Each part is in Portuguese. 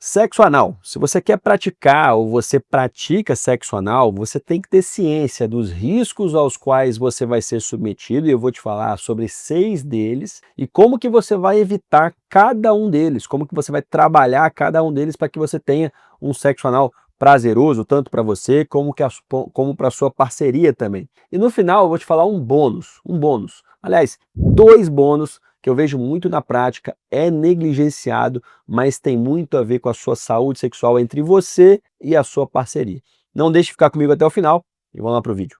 Sexo anal. Se você quer praticar ou você pratica sexo anal, você tem que ter ciência dos riscos aos quais você vai ser submetido, e eu vou te falar sobre 6 deles, e como que você vai evitar cada um deles, como que você vai trabalhar cada um deles para que você tenha um sexo anal prazeroso, tanto para você como para sua parceria também. E no final eu vou te falar um bônus. Aliás, 2 bônus que eu vejo muito na prática, é negligenciado, mas tem muito a ver com a sua saúde sexual entre você e a sua parceria. Não deixe de ficar comigo até o final e vamos lá para o vídeo.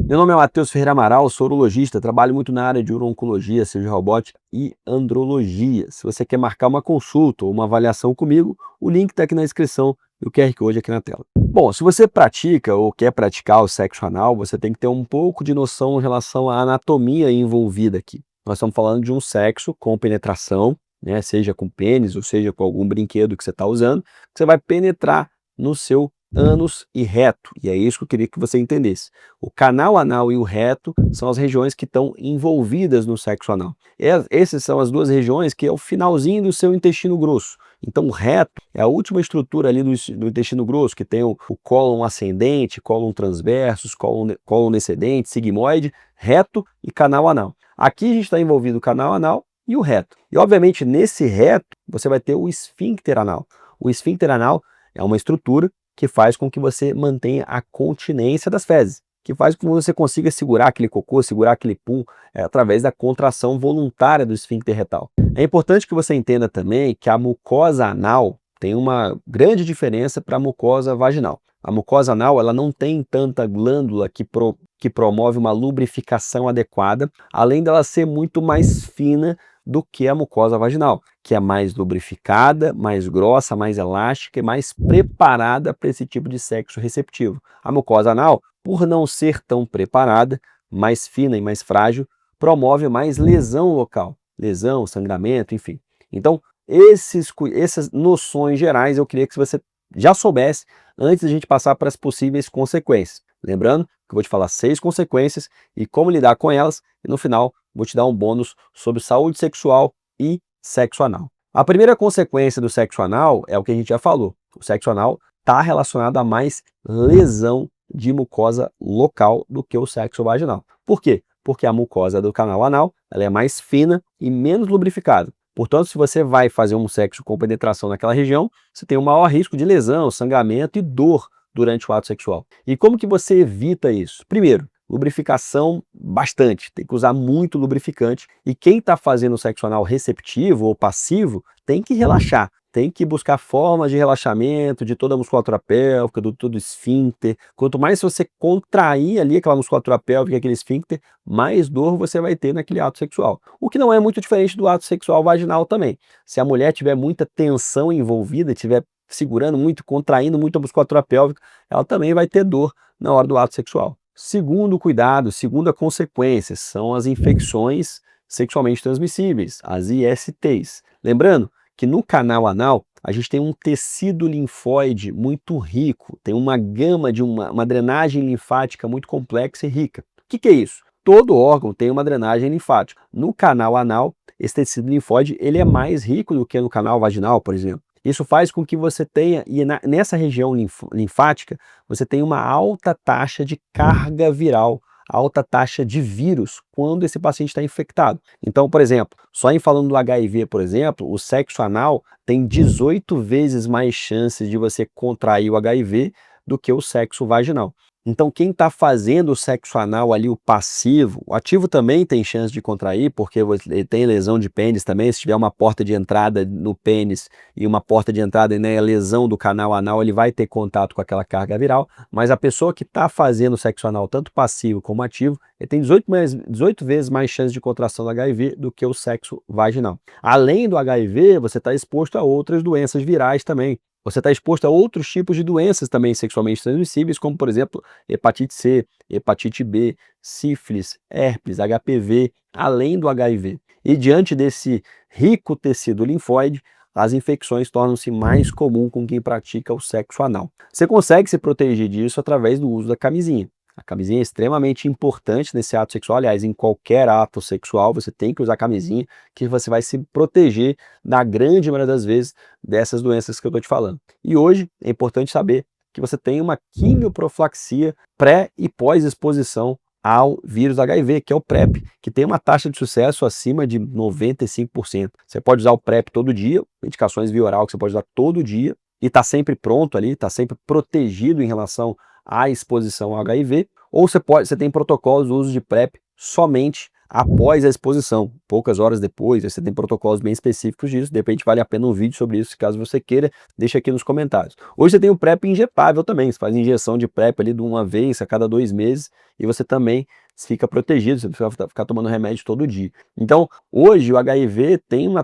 Meu nome é Matheus Ferreira Amaral, sou urologista, trabalho muito na área de urologia, cirurgia robótica e andrologia. Se você quer marcar uma consulta ou uma avaliação comigo, o link está aqui na descrição e o QR Code aqui na tela. Bom, se você pratica ou quer praticar o sexo anal, você tem que ter um pouco de noção em relação à anatomia envolvida aqui. Nós estamos falando de um sexo com penetração, né, seja com pênis ou seja com algum brinquedo que você está usando, que você vai penetrar no seu ânus e reto, e é isso que eu queria que você entendesse. O canal anal e o reto são as regiões que estão envolvidas no sexo anal. Essas são as duas regiões que é o finalzinho do seu intestino grosso. Então o reto é a última estrutura ali do intestino grosso, que tem o cólon ascendente, cólon transversus, cólon descendente, sigmoide, reto e canal anal. Aqui a gente está envolvido o canal anal e o reto. E obviamente nesse reto você vai ter o esfíncter anal. O esfíncter anal é uma estrutura que faz com que você mantenha a continência das fezes, que faz com que você consiga segurar aquele cocô, segurar aquele pum, através da contração voluntária do esfíncter retal. É importante que você entenda também que a mucosa anal tem uma grande diferença para a mucosa vaginal. A mucosa anal ela não tem tanta glândula que promove uma lubrificação adequada, além dela ser muito mais fina do que a mucosa vaginal, que é mais lubrificada, mais grossa, mais elástica e mais preparada para esse tipo de sexo receptivo. A mucosa anal, por não ser tão preparada, mais fina e mais frágil, promove mais lesão local, lesão, sangramento, enfim. Então, essas noções gerais eu queria que você já soubesse antes de a gente passar para as possíveis consequências. Lembrando que eu vou te falar 6 consequências e como lidar com elas, e no final vou te dar um bônus sobre saúde sexual e sexo anal. A primeira consequência do sexo anal é o que a gente já falou. O sexo anal está relacionado a mais lesão de mucosa local do que o sexo vaginal. Por quê? Porque a mucosa do canal anal ela é mais fina e menos lubrificada. Portanto, se você vai fazer um sexo com penetração naquela região, você tem um maior risco de lesão, sangramento e dor durante o ato sexual. E como que você evita isso? Primeiro, lubrificação bastante, tem que usar muito lubrificante, e quem está fazendo sexo anal receptivo ou passivo tem que relaxar, tem que buscar formas de relaxamento de toda a musculatura pélvica, do todo esfíncter. Quanto mais você contrair ali aquela musculatura pélvica, aquele esfíncter, mais dor você vai ter naquele ato sexual. O que não é muito diferente do ato sexual vaginal também. Se a mulher tiver muita tensão envolvida, tiver segurando muito, contraindo muito a musculatura pélvica, ela também vai ter dor na hora do ato sexual. Segundo cuidado, segunda consequência, são as infecções sexualmente transmissíveis, as ISTs. Lembrando que no canal anal a gente tem um tecido linfóide muito rico, tem uma gama de uma drenagem linfática muito complexa e rica. O que é isso? Todo órgão tem uma drenagem linfática. No canal anal, esse tecido linfóide ele é mais rico do que no canal vaginal, por exemplo. Isso faz com que você tenha, nessa região linfática, você tenha uma alta taxa de carga viral, alta taxa de vírus quando esse paciente está infectado. Então, por exemplo, só em falando do HIV, por exemplo, o sexo anal tem 18 vezes mais chances de você contrair o HIV do que o sexo vaginal. Então quem está fazendo o sexo anal ali, o passivo, o ativo também tem chance de contrair, porque ele tem lesão de pênis também, se tiver uma porta de entrada no pênis e uma porta de entrada na lesão do canal anal, ele vai ter contato com aquela carga viral, mas a pessoa que está fazendo o sexo anal, tanto passivo como ativo, ele tem 18 vezes mais chance de contração do HIV do que o sexo vaginal. Além do HIV, você está exposto a outras doenças virais também. Você está exposto a outros tipos de doenças também sexualmente transmissíveis, como por exemplo, hepatite C, hepatite B, sífilis, herpes, HPV, além do HIV. E diante desse rico tecido linfóide, as infecções tornam-se mais comuns com quem pratica o sexo anal. Você consegue se proteger disso através do uso da camisinha. A camisinha é extremamente importante nesse ato sexual, aliás, em qualquer ato sexual você tem que usar camisinha, que você vai se proteger, na grande maioria das vezes, dessas doenças que eu estou te falando. E hoje é importante saber que você tem uma quimioprofilaxia pré e pós-exposição ao vírus HIV, que é o PrEP, que tem uma taxa de sucesso acima de 95%. Você pode usar o PrEP todo dia, indicações via oral que você pode usar todo dia, e está sempre pronto ali, está sempre protegido em relação à exposição ao HIV, ou você tem protocolos de uso de PrEP somente após a exposição, poucas horas depois, você tem protocolos bem específicos disso, de repente vale a pena um vídeo sobre isso, caso você queira, deixa aqui nos comentários. Hoje você tem o PrEP injetável também, você faz injeção de PrEP ali de uma vez a cada 2 meses, e você também fica protegido, você precisa ficar tomando remédio todo dia. Então, hoje o HIV tem uma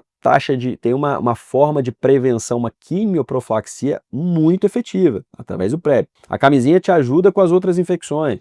tem uma forma de prevenção, uma quimioprofilaxia muito efetiva, através do PrEP. A camisinha te ajuda com as outras infecções,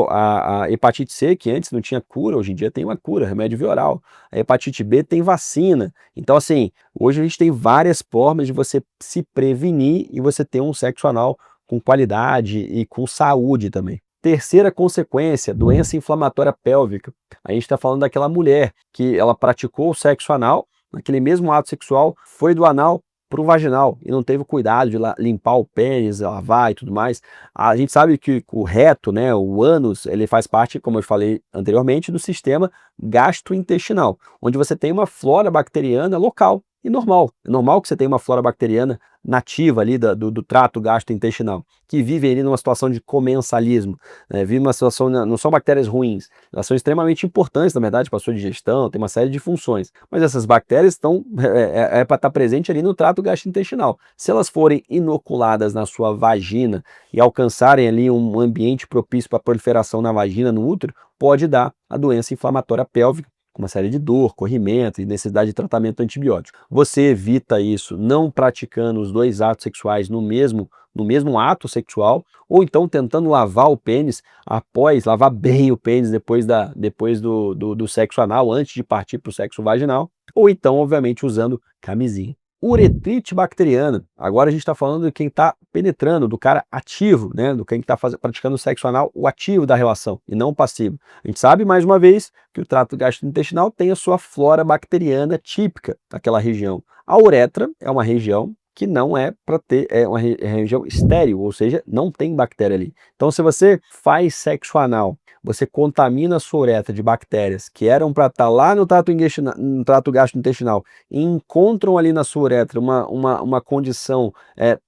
a hepatite C, que antes não tinha cura, hoje em dia tem uma cura, remédio via oral. A hepatite B tem vacina. Então, assim, hoje a gente tem várias formas de você se prevenir e você ter um sexo anal com qualidade e com saúde também. Terceira consequência, doença inflamatória pélvica. A gente está falando daquela mulher que ela praticou o sexo anal, naquele mesmo ato sexual, foi do anal para o vaginal e não teve o cuidado de limpar o pênis, lavar e tudo mais. A gente sabe que o reto, né, o ânus, ele faz parte, como eu falei anteriormente, do sistema gastrointestinal, onde você tem uma flora bacteriana local e normal. É normal que você tenha uma flora bacteriana nativa ali do trato gastrointestinal, que vive ali numa situação de comensalismo, né? Vive uma situação, não são bactérias ruins, elas são extremamente importantes, na verdade, para a sua digestão, tem uma série de funções, mas essas bactérias estão, para estar presente ali no trato gastrointestinal. Se elas forem inoculadas na sua vagina e alcançarem ali um ambiente propício para a proliferação na vagina, no útero, pode dar a doença inflamatória pélvica, com uma série de dor, corrimento e necessidade de tratamento antibiótico. Você evita isso não praticando os 2 atos sexuais no mesmo ato sexual, ou então tentando lavar o pênis lavar bem o pênis depois do sexo anal, antes de partir para o sexo vaginal, ou então, obviamente, usando camisinha. Uretrite bacteriana, agora a gente está falando de quem está penetrando, do cara ativo, né? Do quem está praticando sexo anal, o ativo da relação, e não o passivo. A gente sabe, mais uma vez, que o trato gastrointestinal tem a sua flora bacteriana típica daquela região. A uretra é uma região que não é para ter, é uma região estéril, ou seja, não tem bactéria ali. Então, se você faz sexo anal, você contamina a sua uretra de bactérias que eram para estar lá no trato gastrointestinal e encontram ali na sua uretra uma condição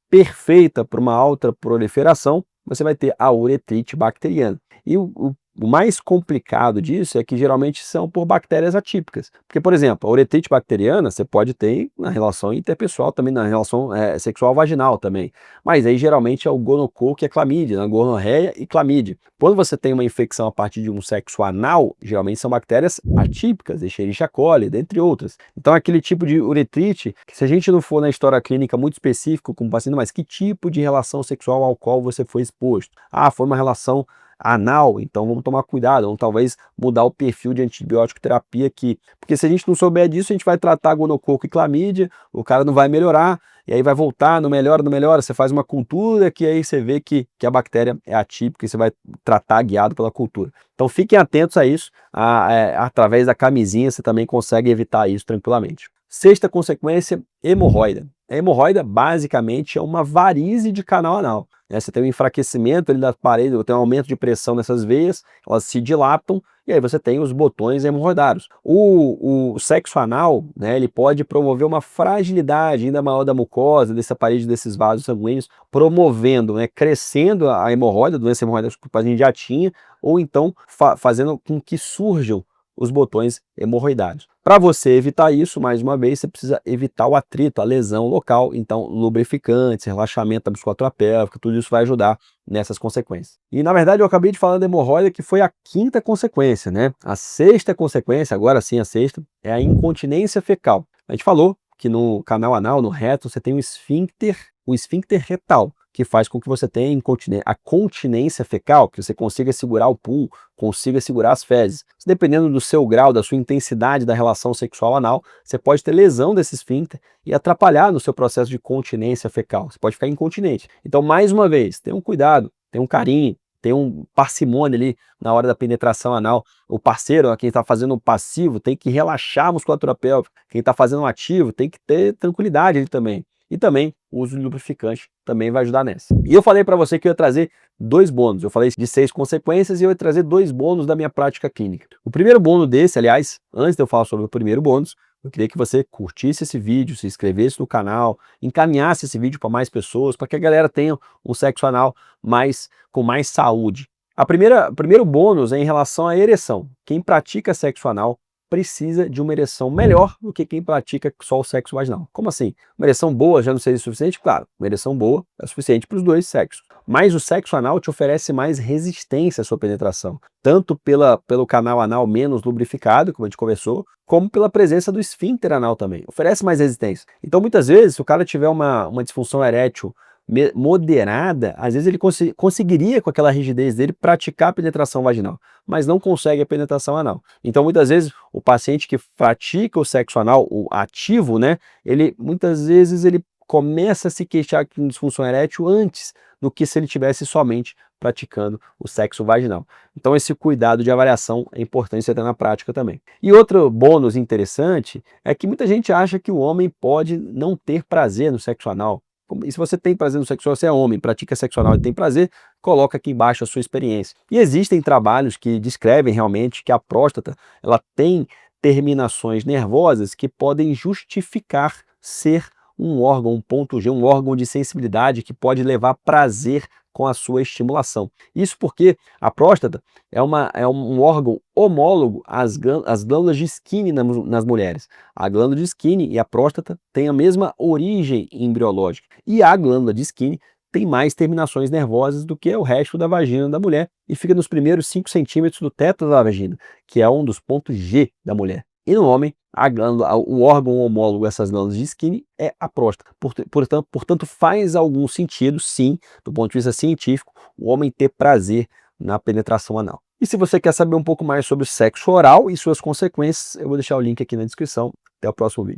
perfeita para uma alta proliferação, você vai ter a uretrite bacteriana. E o mais complicado disso é que geralmente são por bactérias atípicas. Porque, por exemplo, a uretrite bacteriana você pode ter na relação interpessoal, também na relação sexual vaginal também. Mas aí geralmente é o gonococo e a clamídia, a gonorreia e clamídia. Quando você tem uma infecção a partir de um sexo anal, geralmente são bactérias atípicas, Escherichia coli, dentre outras. Então aquele tipo de uretrite, que se a gente não for na história clínica muito específico com o paciente, mas que tipo de relação sexual ao qual você foi exposto? Ah, foi uma relação anal, então vamos tomar cuidado, vamos talvez mudar o perfil de antibiótico terapia aqui, porque se a gente não souber disso, a gente vai tratar gonococo e clamídia, o cara não vai melhorar, e aí vai voltar, não melhora, não melhora, você faz uma cultura que aí você vê que a bactéria é atípica e você vai tratar guiado pela cultura. Então fiquem atentos a isso, através da camisinha você também consegue evitar isso tranquilamente. Sexta consequência, hemorroida. A hemorroida basicamente é uma varize de canal anal. Você tem um enfraquecimento ali da parede, tem um aumento de pressão nessas veias, elas se dilatam e aí você tem os botões hemorroidários. O sexo anal, né, ele pode promover uma fragilidade ainda maior da mucosa, dessa parede desses vasos sanguíneos, promovendo, né, crescendo a hemorroida, a doença hemorroidária que o paciente já tinha, ou então fazendo com que surjam os botões hemorroidários. Para você evitar isso, mais uma vez, você precisa evitar o atrito, a lesão local, então lubrificantes, relaxamento da musculatura pélvica, tudo isso vai ajudar nessas consequências. E na verdade eu acabei de falar da hemorroida, que foi a quinta consequência, né? A sexta consequência, agora sim a sexta, é a incontinência fecal. A gente falou que no canal anal, no reto, você tem o esfíncter retal, que faz com que você tenha a continência fecal, que você consiga segurar o pum, consiga segurar as fezes. Dependendo do seu grau, da sua intensidade da relação sexual anal, você pode ter lesão desse esfíncter e atrapalhar no seu processo de continência fecal. Você pode ficar incontinente. Então, mais uma vez, tenha um cuidado, tenha um carinho, tem um parcimônia ali na hora da penetração anal. O parceiro, quem está fazendo um passivo, tem que relaxar a musculatura pélvica. Quem está fazendo um ativo tem que ter tranquilidade ali também. E também o uso de lubrificante também vai ajudar nessa. E eu falei para você que eu ia trazer 2 bônus. Eu falei de 6 consequências e eu ia trazer 2 bônus da minha prática clínica. O primeiro bônus desse, aliás, antes de eu falar sobre o primeiro bônus, eu queria que você curtisse esse vídeo, se inscrevesse no canal, encaminhasse esse vídeo para mais pessoas, para que a galera tenha um sexo anal com mais saúde. O primeiro bônus é em relação à ereção. Quem pratica sexo anal precisa de uma ereção melhor do que quem pratica só o sexo vaginal. Como assim? Uma ereção boa já não seria suficiente? Claro, uma ereção boa é suficiente para os dois sexos. Mas o sexo anal te oferece mais resistência à sua penetração, tanto pelo canal anal menos lubrificado, como a gente conversou, como pela presença do esfíncter anal também. Oferece mais resistência. Então, muitas vezes, se o cara tiver uma disfunção erétil moderada, às vezes ele conseguiria, com aquela rigidez dele, praticar a penetração vaginal, mas não consegue a penetração anal. Então, muitas vezes, o paciente que pratica o sexo anal, o ativo, né, muitas vezes ele começa a se queixar de disfunção erétil antes do que se ele tivesse somente praticando o sexo vaginal. Então, esse cuidado de avaliação é importante você ter na prática também. E outro bônus interessante é que muita gente acha que o homem pode não ter prazer no sexo anal. E se você tem prazer no sexo anal, você é homem, pratica sexo anal e tem prazer, coloca aqui embaixo a sua experiência. E existem trabalhos que descrevem realmente que a próstata ela tem terminações nervosas que podem justificar ser um órgão, um ponto G, um órgão de sensibilidade que pode levar prazer com a sua estimulação. Isso porque a próstata é um órgão homólogo às glândulas de Skinner nas mulheres. A glândula de Skinner e a próstata têm a mesma origem embriológica. E a glândula de Skinner tem mais terminações nervosas do que o resto da vagina da mulher e fica nos primeiros 5 centímetros do teto da vagina, que é um dos pontos G da mulher. E no homem, o órgão homólogo a essas glândulas de Skinner é a próstata. Portanto, faz algum sentido, sim, do ponto de vista científico, o homem ter prazer na penetração anal. E se você quer saber um pouco mais sobre o sexo oral e suas consequências, eu vou deixar o link aqui na descrição. Até o próximo vídeo.